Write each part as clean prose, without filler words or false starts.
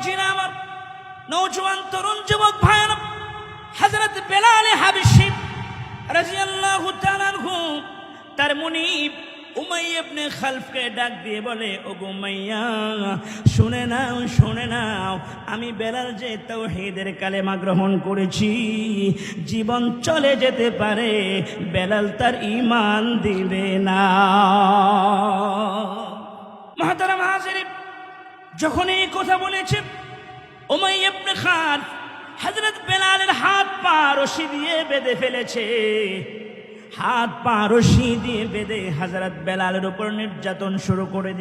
বাবাজিরা আমার, নওজোয়ান তরুণ যুবক ভাইরা, হযরত বেলাল হাবশী রাদিয়াল্লাহু তাআলা আনহু তার মুনিব উমাইয়া ইবনে খালফকে ডাক দিয়ে বলে, ওগো উমাইয়া, শুনে নাও, আমি বেলাল যে তাওহীদের কালেমা গ্রহণ করেছি, জীবন চলে যেতে পারে, বেলাল তার ঈমান দিবে না। মুহতারাম হাজিরিন, যখন এই কথা বলেছে উমাইয়া ইবনে খালফ হযরত বেলালের হাত পা রশি দিয়ে বেঁধে ফেলেছে। হাত পা রশি দিয়ে বেঁধে হযরত বেলালের উপর নির্যাতন শুরু করে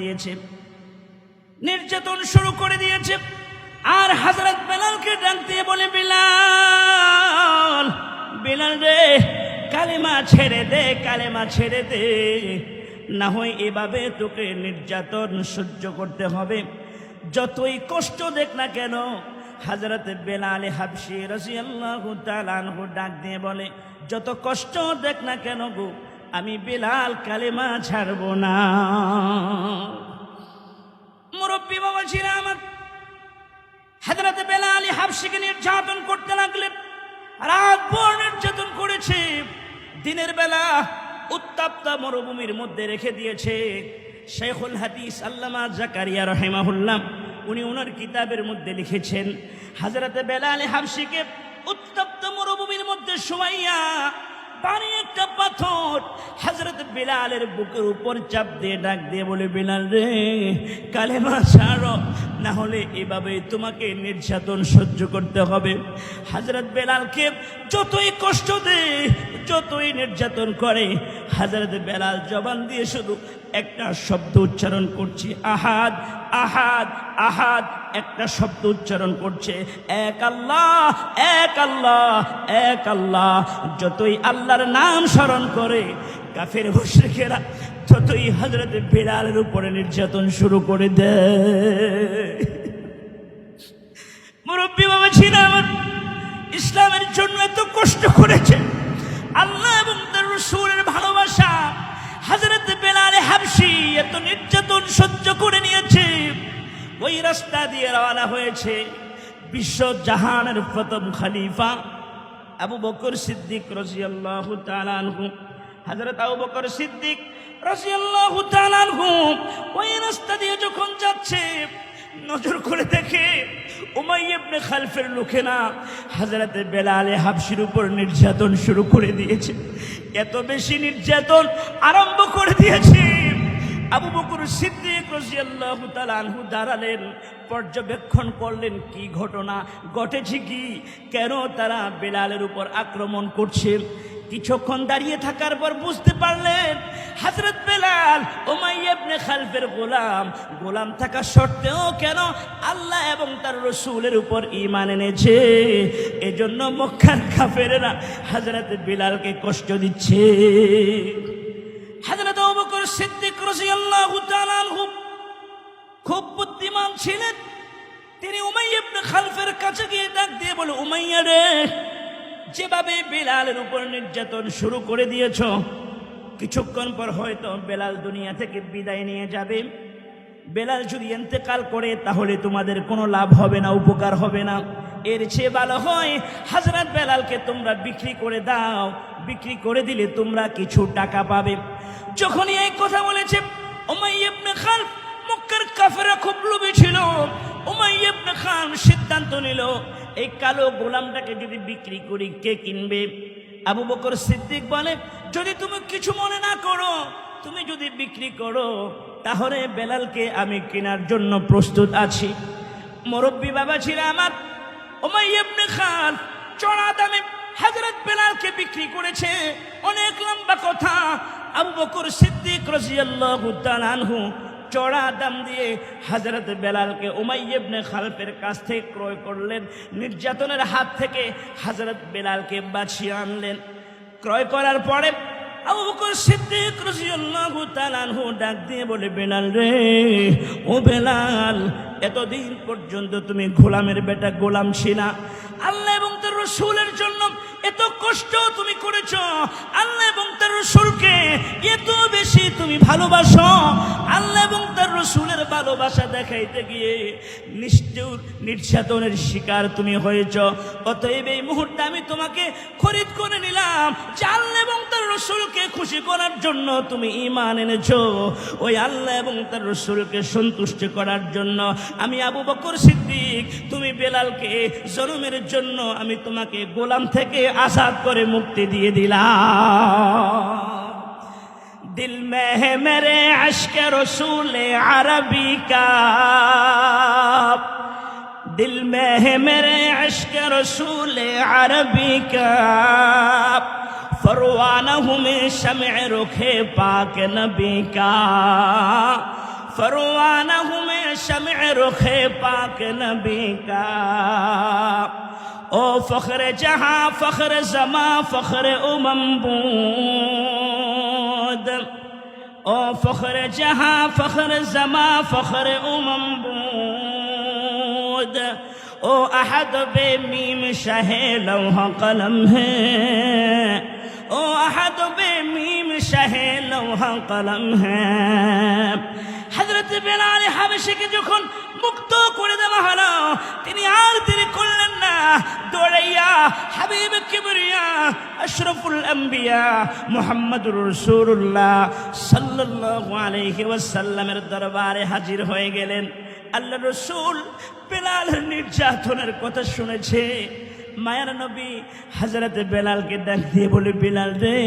দিয়েছে। আর হযরত বেলালকে ডাক দিয়ে বলে, বেলাল রে, কালেমা ছেড়ে দে, না হয় এভাবে তোকে নির্যাতন সহ্য করতে হবে। যতই কষ্ট দেখ না কেন, হযরত বেলাল হাবশী রাদিয়াল্লাহু তাআলা আনহু ডাক দিয়ে বলে, যত কষ্ট দেখ না কেন গো, আমি বেলাল কালেমা ছাড়ব না। মুরব্বী বাবাজিরা আমার, হযরত বেলাল হাবশীকে নির্যাতন করতে লাগলেন। রাতভর নির্যাতন করেছে। দিনের বেলা উত্তপ্ত মরুভূমির মধ্যে রেখে দিয়েছে। শেখুল হাদিস আল্লামা জাকারিয়া রাহিমাহুল্লাহ উনি ওনার কিতাবের মধ্যে লিখেছেন, হযরত বেলাল হাবশীকে উত্তপ্ত মরুভূমির মধ্যে শোয়াইয়া পানি একটা পাথর হযরত বেলালের বুকের উপর চাপ দিয়ে ডাক দিয়ে বলে, বেলাল রে, কালেমা ছাড়ো, না হলে এভাবে তোমাকে নির্যাতন সহ্য করতে হবে। হযরত বেলালকে যতই কষ্ট দেয়, যতই নির্যাতন করে, হযরত বেলাল জবান দিয়ে শুধু একটা শব্দ উচ্চারণ করছে, আহাদ আহাদ আহাদ, একটা শব্দ উচ্চারণ করছে, এক আল্লাহ এক আল্লাহ এক আল্লাহ। যতই আল্লাহর নাম স্মরণ করে কাফের মুশরিকেরা ততই হযরত বেলালের উপরে নির্যাতন শুরু করে দেয়। মুরব্বী বাবা ছিল আমার, ইসলামের জন্য এত কষ্ট করেছে, আল্লাহ এবং তার রাসূলের ভালোবাসা, হযরত বেলাল হাবশী এত নির্যাতন সহ্য করে নিয়েছে। ওই রাস্তা দিয়ে রওনা হয়েছে বিশ্ব জাহানের প্রথম খলিফা আবু বকর সিদ্দিক রাদিয়াল্লাহু তাআলা আনহু। হযরত আবু বকর সিদ্দিক রাদিয়াল্লাহু তাআলা আনহু ওই রাস্তা দিয়ে যখন যাচ্ছে, নজর করে দেখে উমাইয়া ইবনে খালফের লোকেরা হযরত বেলাল হাবশীর উপর নির্যাতন শুরু করে দিয়েছে। এত বেশি নির্যাতন আরম্ভ করে দিয়েছে, আবু বকর সিদ্দিক রাদিয়াল্লাহু তাআলা আনহু দাঁড়ালেন, পর্যবেক্ষণ করলেন কি ঘটনা ঘটেছে, কি কেন তারা বেলালের উপর আক্রমণ করছে। কিছুক্ষণ দাঁড়িয়ে থাকার পর বুঝতে পারলেন হযরত বেলাল উমাইয়া ইবনে খালফের গোলাম থাকা সত্ত্বেও কেন আল্লাহ এবং তার রাসূলের উপর ঈমান এনেছে। এজন্য মক্কার কাফেররা হযরত বেলালকে কষ্ট দিচ্ছে। হযরত আবু বকর সিদ্দিক রাদিয়াল্লাহু তাআলা আনহু খুব বুদ্ধিমান ছিলেন। তিনি উমাইয়া ইবনে খালফের কাছে গিয়ে ডাক দিয়ে বলে, উমাইয়া রে, যেভাবে বেলালের উপর নির্যাতন শুরু করে দিয়েছ, কিছুক্ষণ পর হয়তো বেলাল দুনিয়া থেকে বিদায় নিয়ে যাবে। বেলাল যদি ইন্তেকাল করে তাহলে তোমাদের কোনো লাভ হবে না, উপকার হবে না। এর চেয়ে ভালো হয় হযরত বেলালকে তোমরা বিক্রি করে দাও, বিক্রি করে দিলে তোমরা কিছু টাকা পাবে। যখনই এই কথা বলেছে উমাইয়া ইবনে খালফ, মক্কার কাফেররা খুব লোভী ছিল। উমাইয়া ইবনে খালফ সিদ্ধান্ত নিল, এই কালো গোলামটাকে যদি বিক্রি করি কে কিনবে? আবু বকর সিদ্দিক বলে, যদি তুমি কিছু মনে না করো, তুমি যদি বিক্রি করো তাহলে বেলালকে আমি কেনার জন্য প্রস্তুত আছি। মুরব্বী বাবা ছিল আমার, উমাইয়া ইবনে খালফ চড়া দামে হযরত বেলালকে বিক্রি করেছে। অনেক লম্বা কথা। আবু বকর সিদ্দিক রাদিয়াল্লাহু তাআলা আনহু চড়া দাম দিয়ে হযরত বেলালকে উমাইয়া ইবনে খালফের কাছ থেকে ক্রয় করলেন। নির্যাতনের হাত থেকে হযরত বেলালকে বাঁচিয়ে আনলেন। ক্রয় করার পরে আবু বকর সিদ্দিক রাদিয়াল্লাহু তাআলা আনহু ডাক দিয়ে বলে, বেলাল রে, ও বেলাল, এতদিন পর্যন্ত তুমি গোলামের বেটা গোলাম ছিলা, আল্লাহ এবং তার রাসূলের জন্য এত কষ্ট তুমি করেছ, আল্লাহ এবং তার রাসূলকে এত বেশি তুমি ভালোবাসো, আল্লাহ এবং তার রাসূলের ভালোবাসা দেখাইতে গিয়ে নিষ্ঠুর নির্যাতনের শিকার তুমি হয়েছ। অতএব এই মুহূর্তে আমি তোমাকে খরিদ করে নিলাম যে আল্লাহ এবং তার রাসূলকে খুশি করার জন্য তুমি ঈমান এনেছো, ওই আল্লাহ এবং তার রাসূলকে সন্তুষ্ট করার জন্য আমি আবু বকর সিদ্দিক তুমি বেলালকে জনমের জন্য আমি তোমাকে গোলাম থেকে আজাদ করে মুক্তি দিয়ে দিলাম। दिल में है मेरे अश्क रसूल अरबी का, दिल में है मेरे अश्क रसूल अरबी का, फरवाना हूँ मैं शम्अ रुखे पाक नबी का, फरवाना हूँ मैं शम्अ रुखे पाक नबी का। ओ फख्र जहां फख्र ज़मा फख्र उमम بود, ओ फख्र जहां फख्र ज़मा फख्र उमम بود, ओ अहद बे मीम शहे लौह कलम है, ओ अहद बे मीम शहे लौह कलम है। হযরত বেলাল হাবশীকে যখন মুক্ত করে দেওয়া হলো, তিনি আর দেরি করলেন না, দৌড়াইয়া হাবিব কিবরিয়া আশরাফুল আম্বিয়া মুহাম্মদুর রাসূলুল্লাহ সাল্লাল্লাহু আলাইহি ওয়াসাল্লামের দরবারে হাজির হয়ে গেলেন। আল্লাহর রাসূল বেলালের নির্যাতনের কথা শুনেছে। মায়ার নবী হযরত বেলালকে ডাক দিয়ে বলে, বেলাল রে,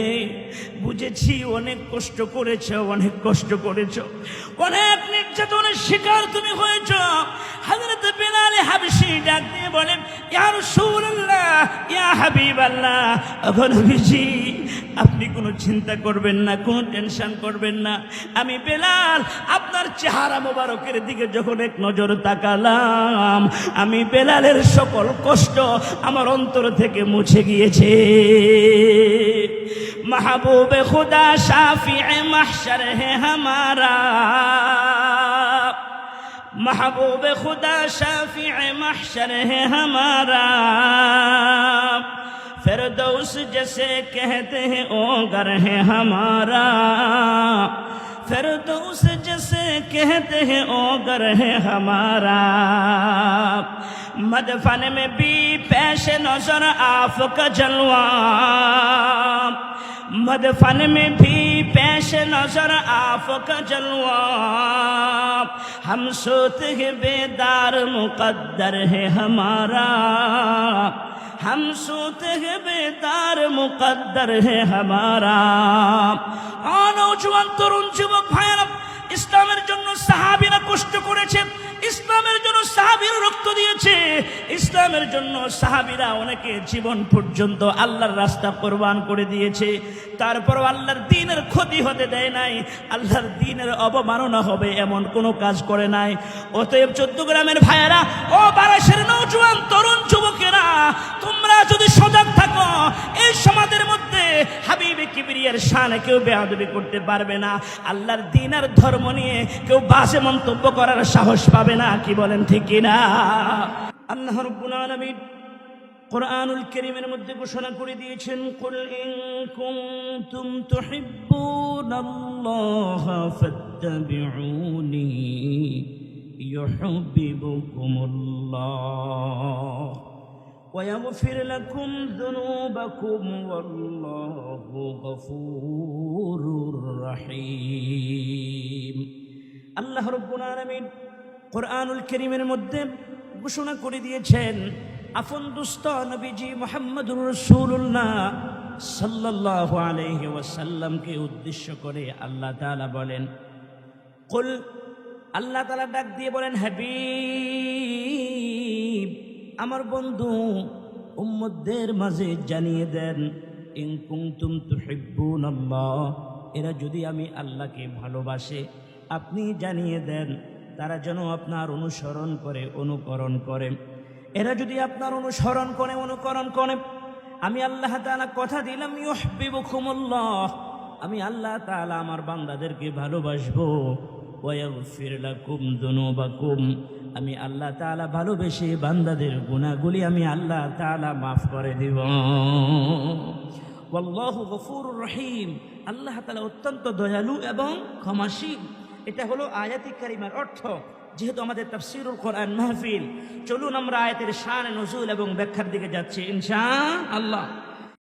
বুঝেছি অনেক কষ্ট করেছো, অনেক কষ্ট করেছো, অনেক নির্যাতনের শিকার তুমি হয়েছো। হযরত বেলাল হাবশী ডাক দিয়ে বলেন, ইয়া রাসূলুল্লাহ, ইয়া হাবিবাল্লাহ, ওগো নবীজি, আপনি কোনো চিন্তা করবেন না, কোনো টেনশন করবেন না। আমি বেলাল আপনার চেহারা মোবারকের দিকে যখন এক নজর তাকালাম, আমি বেলালের সকল কষ্ট আমার অন্তর থেকে মুছে গিয়েছে। महबूब खुदा शाफिए महशर है हमारा, महबूब खुदा शाफिए महशर है हमारा, फिरदौस जैसे कहते हैं ओ घर है हमारा, फिरदौस जैसे कहते हैं ओ घर है हमारा। मदफन में भी पेश नजर आपका जलवा, मदफन में भी पेश नजर आपका जलवा, हम सोते हैं बेदार मुकद्दर है हमारा, हम सोते हैं बेदार मुकद्दर है हमारा। নওজোয়ান তরুণ যুবক ভাইয়েরা, ইসলামের জন্য সাহাবীরা কষ্ট করেছে, ইসলামের জন্য সাহাবীরা রক্ত দিয়েছে, ইসলামের জন্য সাহাবীরা অনেকে জীবন পর্যন্ত আল্লাহর রাস্তা কোরবান করে দিয়েছে। তারপরও আল্লাহর দ্বীনের ক্ষতি হতে দেয় নাই, আল্লাহর দ্বীনের অবমাননা হবে এমন কোনো কাজ করে নাই। অতএব 14 গ্রামের ভাইয়েরা, ও বারাসের নওজোয়ান তরুণ যুবকেরা, তোমরা যদি সজাগ থাকো, এই সমাজের মধ্যে হাবিবে কিবরিয়ার শানে কেউ বেয়াদবি করতে পারবে না, আল্লাহর দ্বীন আর ধর্ম নিয়ে কেউ বাজে মন্তব্য করার সাহস পাবে না। কি বলেন ঠিক কিনা? আল্লাহ রাব্বুল আলামিন কুরআনুল কারীমের মধ্যে ঘোষণা করে দিয়েছেন, কুল ইন কুনতুম তুহিব্বুনাল্লাহ ফাত্তাবিউনি ইউহিব্বুকুমুল্লাহ ويغفر لكم ذنوبكم والله غفور رحيم। আল্লাহ রাব্বুল আলামিন কুরআনুল কারীমের মধ্যে ঘোষণা করে দিয়েছেন, আপন দোস্ত নবীজি মুহাম্মদুর রাসূলুল্লাহ সাল্লাল্লাহু আলাইহি ওয়াসাল্লামকে উদ্দেশ্য করে আল্লাহ তাআলা বলেন, কুল, আল্লাহ তাআলা ডাক দিয়ে বলেন, হাবিব, আমার বন্ধু উম্মতদের মাঝে জানিয়ে দেন, ইন কুনতুম তুহিব্বুনাল্লাহ, এরা যদি আমি আল্লাহকে ভালোবাসে আপনি জানিয়ে দেন, তারা যেন আপনার অনুসরণ করে, অনুকরণ করে। এরা যদি আপনার অনুসরণ করে, অনুকরণ করে, আমি আল্লাহ তাআলা কথা দিলাম, ইউহিব্বুকুমুল্লাহ, আমি আল্লাহ তাআলা আমার বান্দাদেরকে ভালোবাসবো। ওয়াগফির লাকুম যুনুবাকুম, আমি আল্লাহ তাআলা ভালোবেসে বান্দাদের গুনাহগুলি আমি আল্লাহ তাআলা মাফ করে দিব। ওয়াল্লাহু গফুরুর রহিম, আল্লাহ তাআলা অত্যন্ত দয়ালু এবং ক্ষমাশীল। এটা হলো আয়াতে কারিমার অর্থ। যেহেতু আমাদের তাফসীরুল কোরআন মাহফিল, চলুন আমরা আয়াতের শান, নুজুল এবং ব্যাখ্যার দিকে যাচ্ছি ইনশাআল্লাহ।